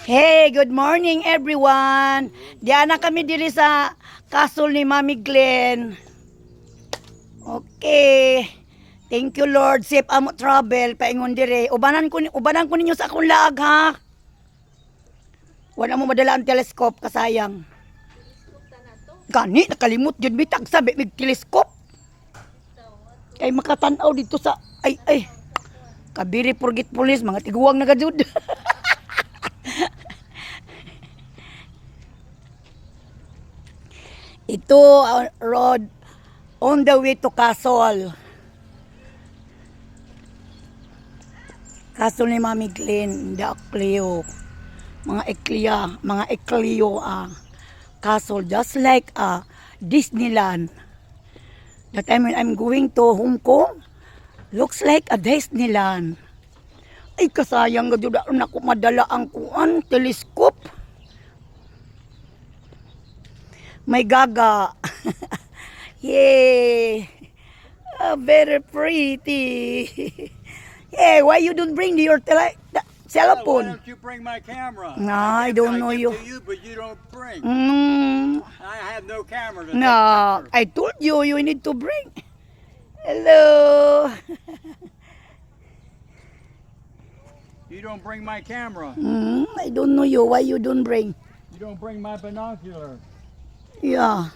Hey, good morning everyone. Diyan na kami diri sa castle ni Mami Glenn. Okay. Thank you Lord. Safe amo travel paingon dire. Ubanan ko ninyo sa akong laag ha. Wala mo madala ang telescope kasayang. Gani nakalimot jud bitag sabi mig telescope. Kay makatan-aw dito sa ay. Kabiri forgetfulness mga tiguwang na gajud. Ito road on the way to Castle. Castle ni Mami Glenn, the Eclio. Mga Eclio castle just like Disneyland. The time when I'm going to Hong Kong, looks like a Disneyland. Ay kasayang gud na ko madala ang kuan telescope. May gaga. Yay! Very pretty. Hey, why you don't bring your cellphone? Why don't you bring my camera? No, I don't know you. To you, but you don't bring. I have no camera to No, take pictures. I told you you need to bring. Hello. You don't bring my camera. I don't know you. Why you don't bring? You don't bring my binocular. Yeah.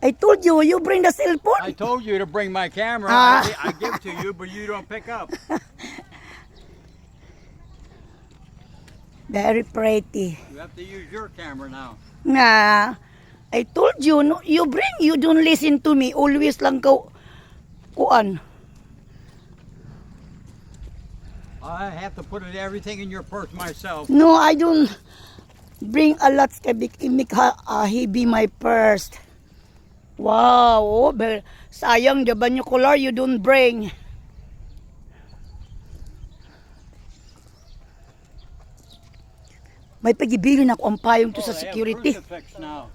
I told you, you bring the cell phone. I told you to bring my camera. Ah. I give to you, but you don't pick up. Very pretty. You have to use your camera now. Nah, I told you, no, you bring, you don't listen to me. Always lang kuan. I have to put everything in your purse myself. No, I don't bring a lot. Make heavy my purse. Wow, oh, sayang the binocular you don't bring. May pagibilin ako ang payong to sa They have security. crucifix now.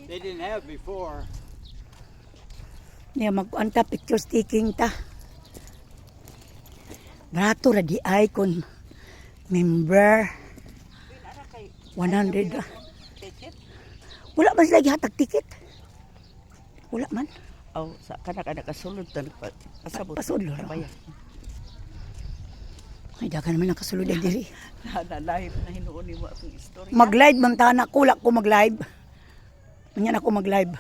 They didn't have before. Niya magkuanta picture taking ta. Barato ra di icon member 100. Wala man lagi hatag ticket. Wala man. Aw, sa kanak-anak kasulod ta pasabot. Pasudlo ra. Bayan. Ay dagan naman nakasulod ay diri. Na-live na hinuon mo akong istorya. Mag-live man tana ko, ko mag-live. Manyan ako mag-live.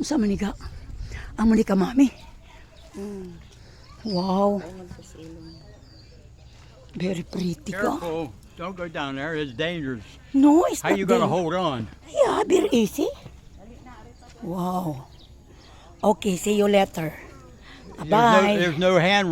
Sa maniga. Ang manika mami. Wow. Very pretty ka. Careful. Don't go down there. It's dangerous. No, it's How not you gonna there. hold on? Yeah, very easy. Wow. Okay, see you later. Bye. There's no hand